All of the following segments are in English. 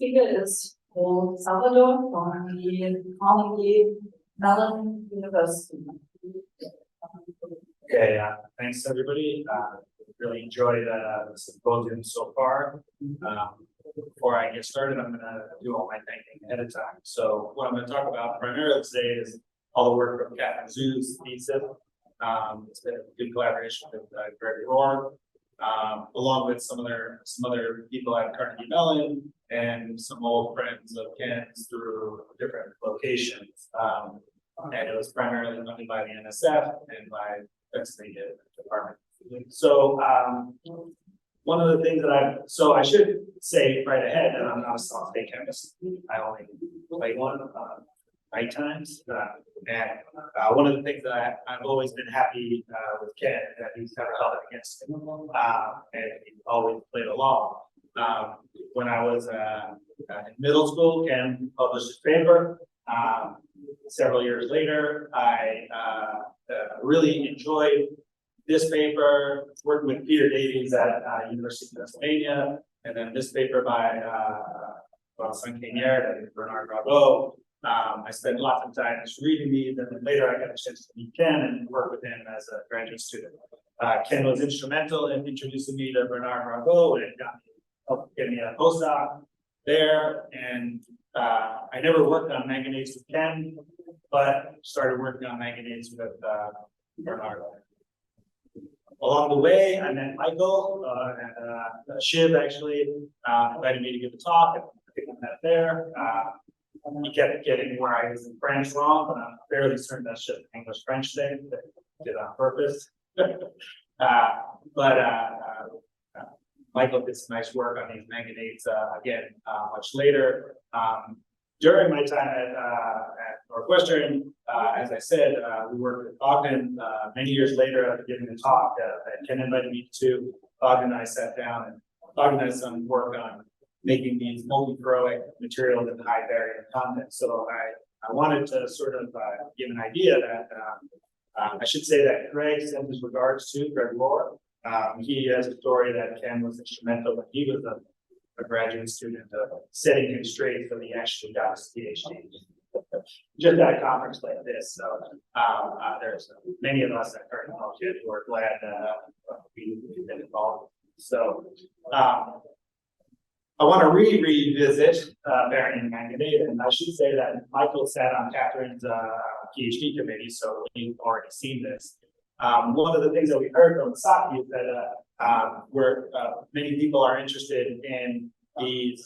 speaker is Prof. Salvador from the Carnegie Mellon University. Okay, thanks everybody. Really enjoyed the symposium so far. Before I get started, I'm going to do all my thinking ahead of time. So what I'm going to talk about primarily today is all the work from Catherine Zhu's thesis. It's been a good collaboration with Greg Rohr, along with some other people at Carnegie Mellon and some old friends of Ken's through different locations. And it was primarily funded by the NSF and by Pennsylvania Department. So one of the things that I should say right ahead that I'm not a solid state chemist. I only play one night times. And one of the things that I've always been happy with Ken that he's never held it against me. And he always played along. When I was in middle school, Ken published his paper. Several years later, I really enjoyed this paper, working with Peter Davies at University of Pennsylvania, and then this paper by Symp and Bernard Rabeau. I spent lots of time just reading these, and then later I got a chance to meet Ken and work with him as a graduate student. Ken was instrumental in introducing me to Bernard Rabeau and helped get me a postdoc there. And I never worked on manganese with Ken, but started working on manganese with Bernard. Along the way, I met Michael and Shiv actually invited me to give a talk. I think I met there. He kept getting where I was in French wrong, but I'm fairly certain that's just an English-French thing that I did on purpose. Michael did some nice work on these manganese again much later. During my time at Northwestern, as I said, we worked with Ogden. Many years later, after giving a talk that Ken invited me to, Ogden and I sat down, and Ogden has some work on making these multi-ferroic materials with high barium content. So I wanted to sort of give an idea that I should say that Greg sent his regards to Greg Rohr. He has a story that Ken was instrumental when he was a graduate student setting him straight so he actually got his PhD. Just at a conference like this. So there's many of us at Carnegie who are glad we've been involved. So I want to revisit barium manganate, and I should say that Michael sat on Catherine's PhD committee, so we've already seen this. One of the things that we heard from Saki is that many people are interested in these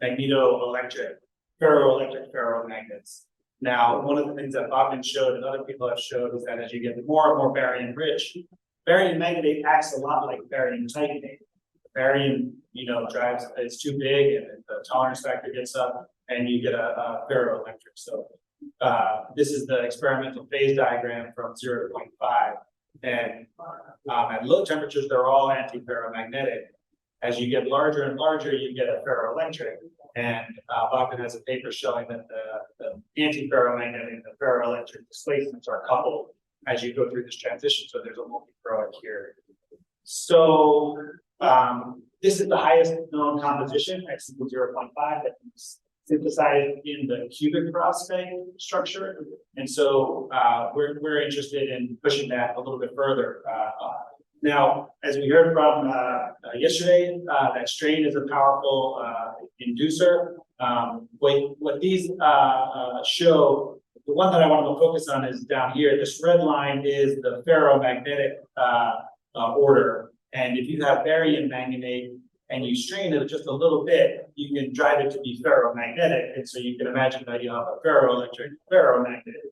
magnetoelectric, ferroelectric ferromagnets. Now, one of the things that Bogdan showed and other people have showed is that as you get more and more barium rich, barium manganate acts a lot like barium titanate. Barium, drives, it's too big and the tolerance factor gets up and you get a ferroelectric. So this is the experimental phase diagram from 0 to 0.5. And at low temperatures, they're all anti-ferromagnetic. As you get larger and larger, you get a ferroelectric. And Bogdan has a paper showing that the anti-ferromagnetic and the ferroelectric displacements are coupled as you go through this transition. So there's a multi-ferroic here. So this is the highest known composition, X equals 0.5, that is synthesized in the cubic perovskite structure. And so we're interested in pushing that a little bit further. Now, as we heard from yesterday, that strain is a powerful inducer. What these show, the one that I want to focus on is down here. This red line is the ferromagnetic order. And if you have barium manganate and you strain it just a little bit, you can drive it to be ferromagnetic. And so you can imagine that you have a ferroelectric ferromagnet,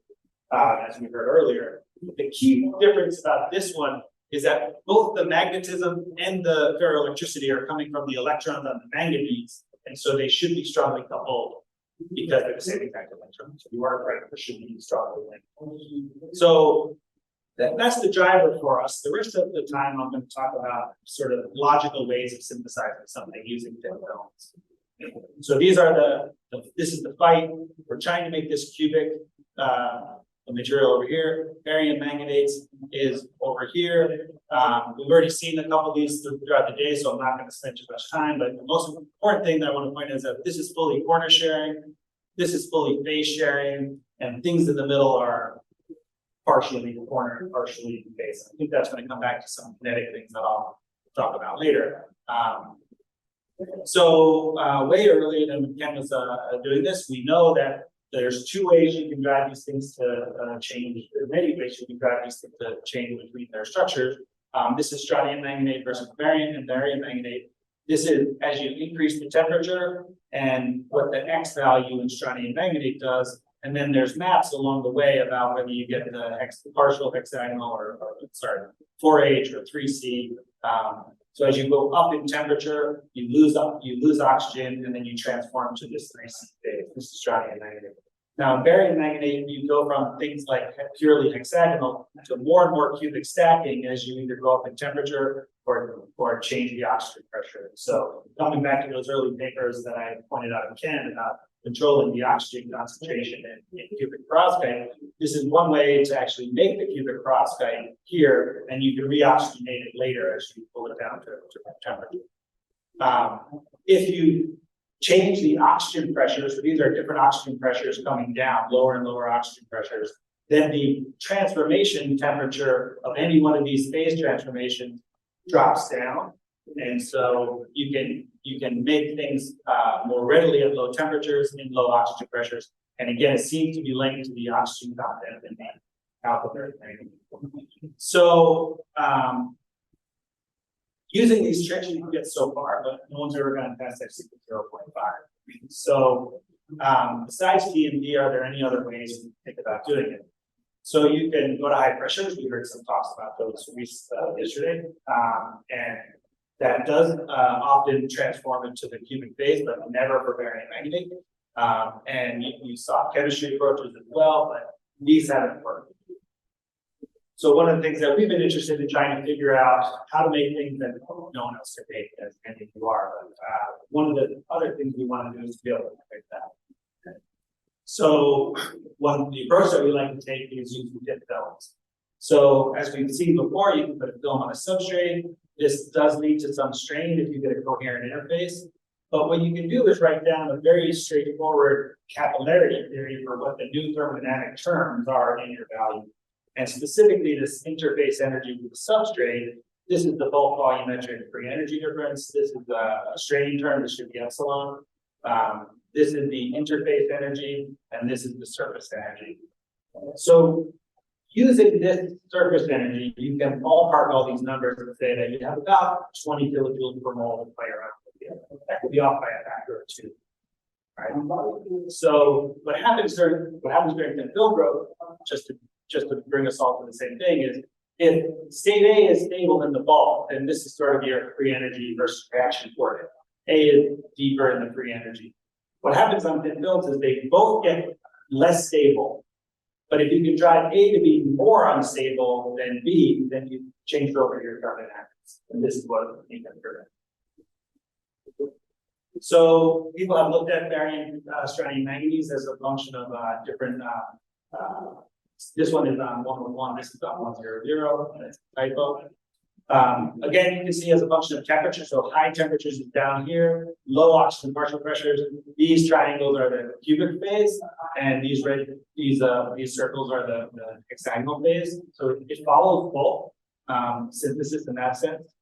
as we heard earlier. The key difference about this one is that both the magnetism and the ferroelectricity are coming from the electrons on the manganese. And so they should be strongly coupled because they're the same exact electrons. So you are right, they should be strongly linked. So that's the driver for us. The rest of the time, I'm going to talk about sort of logical ways of synthesizing something using thin films. So these are this is the fight. We're trying to make this cubic the material over here. Barium manganetes is over here. We've already seen a couple of these throughout the day, so I'm not going to spend too much time. But the most important thing that I want to point out is that this is fully corner sharing, this is fully phase sharing, and things in the middle are partially corner, partially phase. I think that's going to come back to some kinetic things that I'll talk about later. Way earlier than Ken was doing this, we know that there's two ways you can drive these things to change. There are many ways you can drive these things to change between their structures. This is strontium manganate versus barium and barium manganate. This is as you increase the temperature and what the X value in strontium manganate does. And then there's maps along the way about whether you get the partial hexagonal or 4H or 3C. So as you go up in temperature, you lose oxygen, and then you transform to this 3C phase. This is strontium manganate. Now, in barium manganate, you go from things like purely hexagonal to more and more cubic stacking as you either go up in temperature or change the oxygen pressure. So coming back to those early papers that I pointed out in Ken about controlling the oxygen concentration in cubic perovskite, this is one way to actually make the cubic perovskite here, and you can re-oxygenate it later as you pull it down to temperature. If you change the oxygen pressures, so these are different oxygen pressures coming down, lower and lower oxygen pressures, then the transformation temperature of any one of these phase transformations drops down. And so you can make things more readily at low temperatures in low oxygen pressures. And again, it seems to be linked to the oxygen content in the alpha. So using these tricks, you can get so far, but no one's ever going to pass that 0.5. So besides TMD, are there any other ways to think about doing it? So you can go to high pressures. We heard some talks about those yesterday, and that does often transform into the cubic phase, but never for barium manganate. And you saw chemistry approaches as well, but these haven't worked. So one of the things that we've been interested in trying to figure out how to make things that no one else can make, as many of you are. But one of the other things we want to do is to be able to make that. So the approach that we like to take is using thin films. So as we've seen before, you can put a film on a substrate. This does lead to some strain if you get a coherent interface. But what you can do is write down a very straightforward capillarity theory for what the new thermodynamic terms are in your value. And specifically this interface energy with the substrate, this is the bulk volumetric free energy difference. This is a straining term, this should be epsilon. This is the interface energy, and this is the surface energy. So using this surface energy, you can ballpark all these numbers and say that you have about 20 kilojoules per mole to play around with. That could be off by a factor of 2. Right? So what happens during thin film growth, just to bring us all to the same thing, is if state A is stable in the bulk, then this is sort of your free energy versus reaction coordinate. A is deeper in the free energy. What happens on thin films is they both get less stable. But if you can drive A to be more unstable than B, then you change over your thermodynamics. And this is what we can do. So people have looked at barium strontium manganese as a function of different. This one is on 111. This is on 100. That's a typo. Again, you can see as a function of temperature. So high temperatures is down here, low oxygen partial pressures. These triangles are the cubic phase, and these circles are the hexagonal phase. So it follows both synthesis in that sense.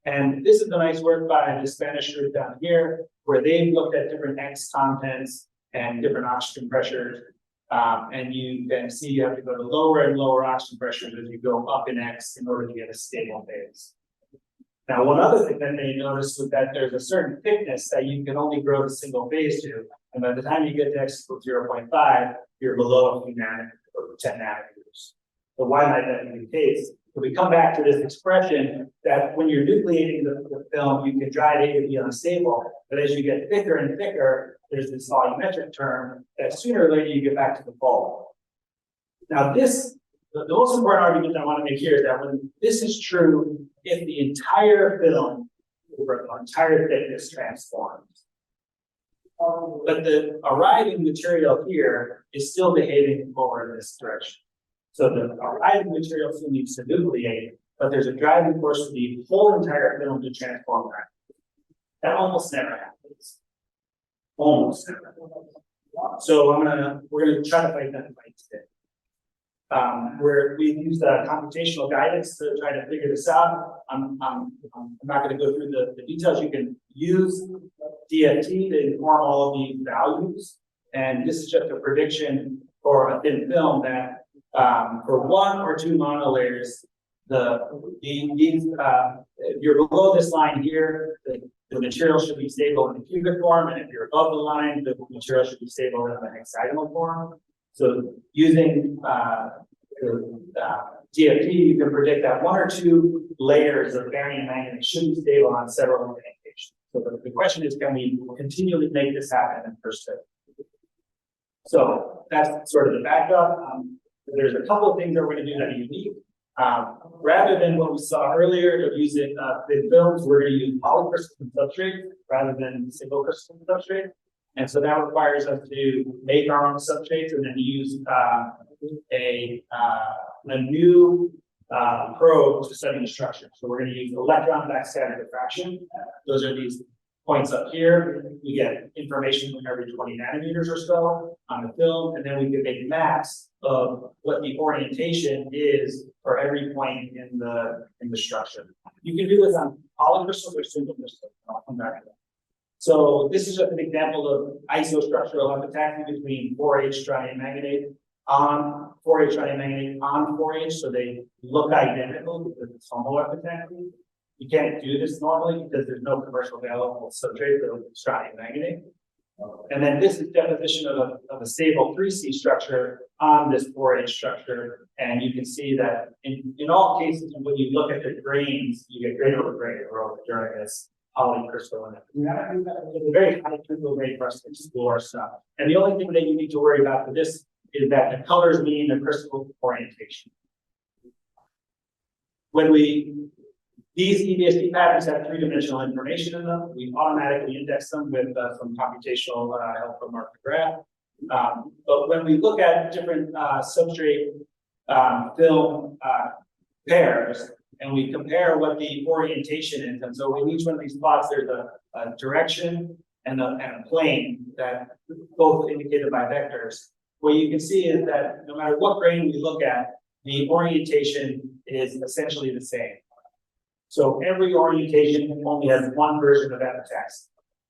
And this is the nice work by the Spanish group down here, where they've looked at different X contents and different oxygen pressures. And you can see you have to go to lower and lower oxygen pressures as you go up in X in order to get a stable phase. Now, one other thing that they noticed was that there's a certain thickness that you can only grow to single phase to. And by the time you get to X equals 0.5, you're below a few nanometers or 10 nanometers. So why might that be the case? So we come back to this expression that when you're nucleating the film, you can drive A to be unstable. But as you get thicker and thicker, there's this volumetric term that sooner or later you get back to the bulk. Now the most important argument I want to make here is that when this is true, if the entire film over the entire thickness transforms. But the arriving material here is still behaving over in this direction. So the arriving material still needs to nucleate, but there's a driving force for the whole entire film to transform that. That almost never happens. Almost never. So we're gonna try to fight that fight today. We've used computational guidance to try to figure this out. I'm not going to go through the details. You can use DFT to inform all of these values, and this is just a prediction for a thin film that for 1 or 2 monolayers, if you're below this line here, the material should be stable in the cubic form, and if you're above the line, the material should be stable in the hexagonal form. So using DFT, you can predict that 1 or 2 layers of barium manganate should be stable on several orientations. So the question is, can we continually make this happen and persist? So that's sort of the backdrop. There's a couple of things that we're going to do that are unique. Rather than what we saw earlier of using thin films, we're going to use polycrystalline substrate rather than single crystalline substrate. And so that requires us to make our own substrates and then use a new probe to study the structure. So we're going to use electron backscatter diffraction. Those are these points up here. We get information from every 20 nanometers or so on the film, and then we can make maps of what the orientation is for every point in the structure. You can do this on polycrystals or single crystals. I'll come back to that. So this is just an example of isostructural epitaxy between 4H trimanganate on 4H trimanganate on 4H, so they look identical because it's homoepitaxy. You can't do this normally because there's no commercial available substrate for trimanganate. And then this is deposition of a stable 3C structure on this 4H structure. And you can see that in all cases, when you look at the grains, you get greater grain growth during this polycrystalline. It's a very high critical rate for us to explore stuff. And the only thing that you need to worry about for this is that the colors mean the crystal orientation. These EBSD patterns have 3-dimensional information in them. We automatically index them with some computational help from Mark McGrath. But when we look at different substrate film pairs, and we compare what the orientation is, and so in each one of these plots, there's a direction and a plane that both indicated by vectors. What you can see is that no matter what grain we look at, the orientation is essentially the same. So every orientation only has one version of epitaxy.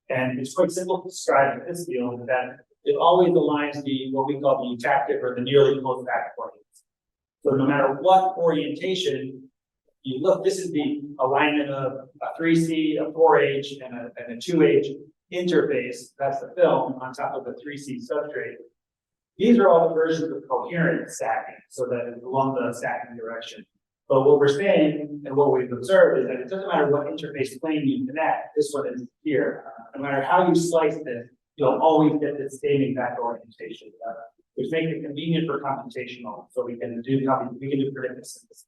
And it's quite simple to describe in this field that it always aligns what we call the eutactic or the nearly close back coordinates. So no matter what orientation you look, this is the alignment of a 3C, a 4H, and a 2H interface. That's the film on top of the 3C substrate. These are all the versions of coherent stacking, so that it's along the stacking direction. But what we're saying and what we've observed is that it doesn't matter what interface plane you connect, this one is here. No matter how you slice this, you'll always get the same exact orientation, which makes it convenient for computational. So we can do predictive synthesis.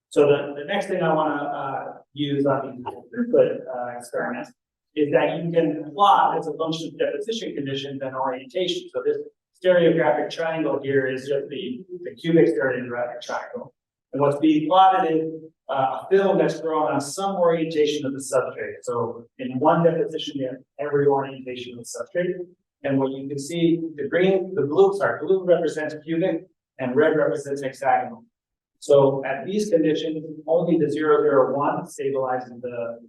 So the next thing I want to use on these throughput experiments is that you can plot as a function of deposition conditions and orientation. So this stereographic triangle here is just the cubic stereographic triangle. And what's being plotted is a film that's grown on some orientation of the substrate. So in one deposition, you have every orientation of the substrate. And what you can see, blue represents cubic and red represents hexagonal. So at these conditions, only the 001 stabilizes the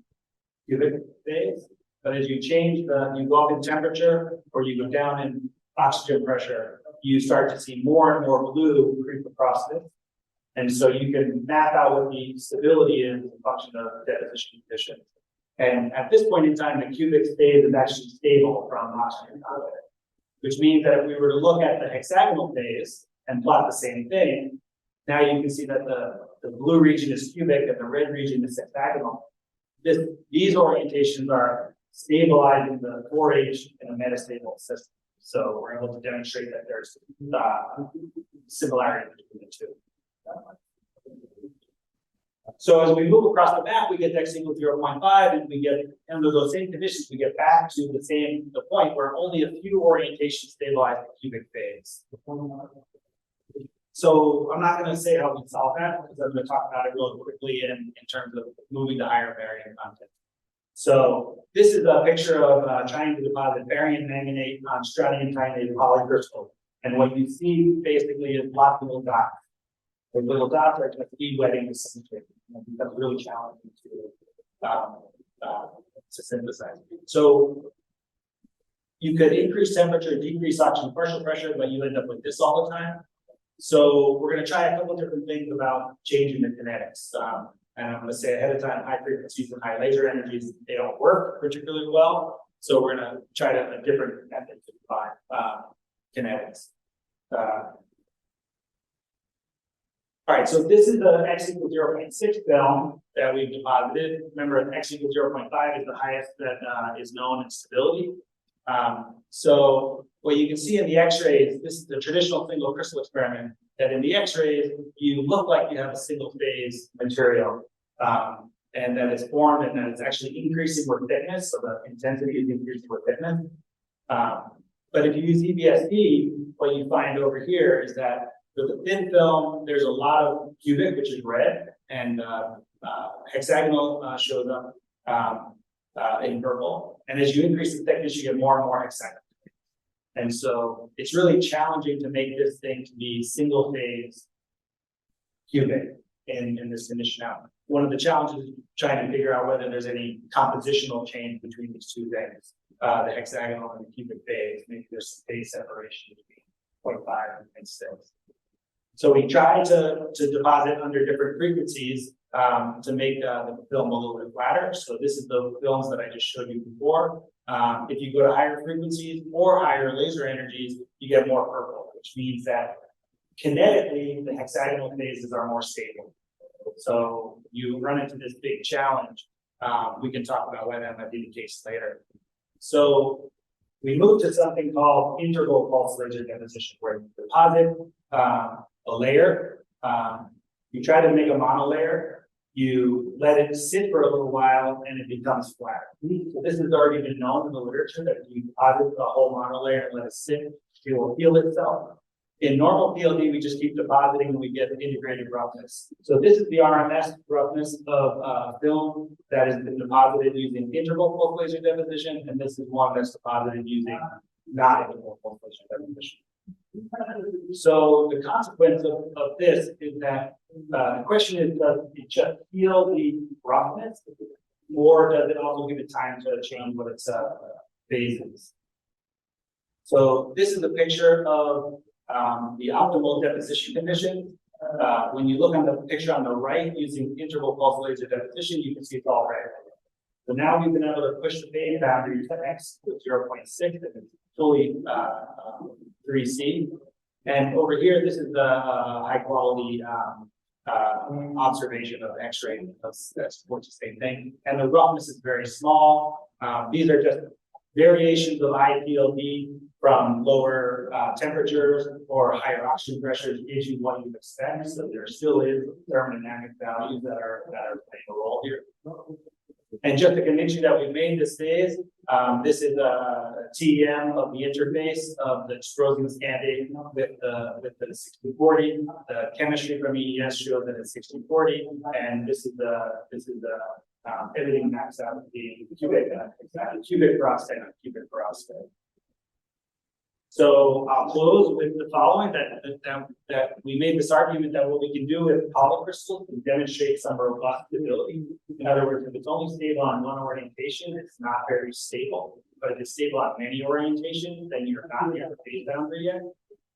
cubic phase. But as you change you go up in temperature or you go down in oxygen pressure, you start to see more and more blue creep across this. And so you can map out what the stability is as a function of deposition conditions. And at this point in time, the cubic phase is actually stable from oxygen content, which means that if we were to look at the hexagonal phase and plot the same thing, now you can see that the blue region is cubic and the red region is hexagonal. These orientations are stabilizing the 4H in a metastable system. So we're able to demonstrate that there's similarity between the two. So as we move across the map, we get to x equals 0.5, and we get under those same conditions, we get back to the point where only a few orientations stabilize the cubic phase. So I'm not going to say how we solve that because I'm going to talk about it real quickly in terms of moving to higher barium content. So this is a picture of trying to deposit barium manganate on strontium titanate polycrystal. And what you see basically is lots of little dots. The little dots are just speed wetting the substrate. It becomes really challenging to synthesize. So you could increase temperature, decrease oxygen partial pressure, but you end up with this all the time. So we're going to try a couple different things about changing the kinetics. And I'm going to say ahead of time, high frequencies and high laser energies, they don't work particularly well. So we're going to try a different method to define kinetics. All right, so this is the x equals 0.6 film that we've deposited. Remember, x equals 0.5 is the highest that is known in stability. So what you can see in the X-rays, this is the traditional single crystal experiment, that in the X-rays, you look like you have a single phase material, and that it's formed and that it's actually increasing with thickness, so the intensity is increasing with thickness. But if you use EBSD, what you find over here is that with the thin film, there's a lot of cubic, which is red, and hexagonal shows up in purple. And as you increase the thickness, you get more and more hexagonal. And so it's really challenging to make this thing to be single phase cubic in this condition out. One of the challenges is trying to figure out whether there's any compositional change between these two things, the hexagonal and the cubic phase. Maybe there's some phase separation between 0.5 and 6. So we try to deposit under different frequencies to make the film a little bit flatter. So this is the films that I just showed you before. If you go to higher frequencies or higher laser energies, you get more purple, which means that kinetically the hexagonal phases are more stable. So you run into this big challenge. We can talk about why that might be the case later. So we moved to something called integral pulse laser deposition, where you deposit a layer. You try to make a monolayer. You let it sit for a little while and it becomes flat. So this has already been known in the literature that if you deposit a whole monolayer and let it sit, it will heal itself. In normal PLD, we just keep depositing and we get integrated roughness. So this is the RMS roughness of film that has been deposited using integral pulse laser deposition, and this is one that's deposited using non-integral pulse laser deposition. So the consequence of this is that the question is, does it just heal the roughness, or does it also give it time to change what its phase is? So this is a picture of the optimal deposition condition. When you look on the picture on the right using integral pulse laser deposition, you can see it's all red. So now we've been able to push the phase boundary to x to 0.6, and it's fully 3C. And over here, this is the high quality observation of X-ray. That's supports the same thing. And the roughness is very small. These are just variations of IPLD from lower temperatures or higher oxygen pressures gives you what you expect. So there still is thermodynamic values that are playing a role here. And just to convince you that we made this phase, this is a TEM of the interface of the dysprosium scandate with the 6040. The chemistry from EES shows that it's 6040, and this is everything maps out to be cubic perovskite on cubic perovskite. So I'll close with the following: that we made this argument that what we can do with polycrystals can demonstrate some robust stability. In other words, if it's only stable on one orientation, it's not very stable. But if it's stable on many orientations, then you're not near the phase boundary yet.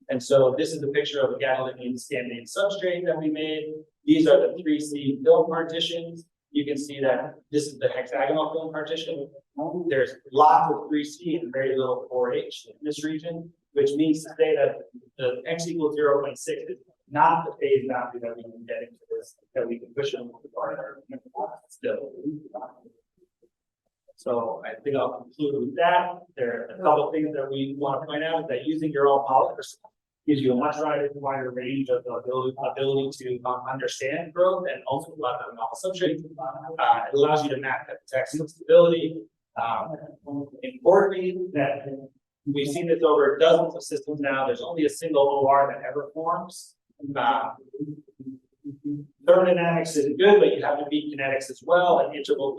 And so this is a picture of a gadolinium scandate substrate that we made. These are the 3C film partitions. You can see that this is the hexagonal film partition. There's lots of 3C and very little 4H in this region, which means to say that the x equals 0.6 is not the phase boundary that we can get into this, that we can push it a little farther still. So I think I'll conclude with that. There are a couple of things that we want to point out, that using your all polymers gives you a much wider range of ability to understand growth and also a lot of novel substrates. It allows you to map epitaxial stability. Importantly, that we've seen this over dozens of systems now. There's only a single OR that ever forms. Thermodynamics is good, but you have to beat kinetics as well. And integral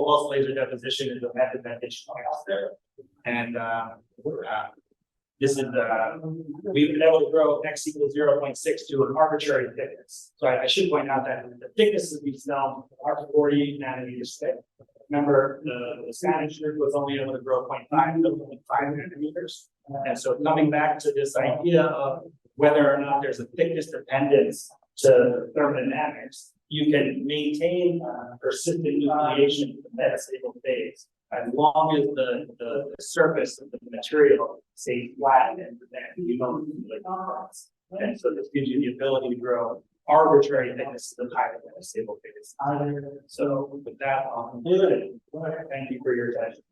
pulse laser deposition is a method that is out there. And this is we've been able to grow x equals 0.6 to an arbitrary thickness. So I should point out that the thicknesses we've known are 40 nanometers thick. Remember, the Spanish group was only able to grow 0.5 to 0.5 nanometers. And so coming back to this idea of whether or not there's a thickness dependence to thermodynamics, you can maintain persistent nucleation in the metastable phase as long as the surface of the material stays flat and you don't like cross. And so this gives you the ability to grow arbitrary thicknesses of higher metastable phase. So with that, I'll conclude it. Thank you for your attention.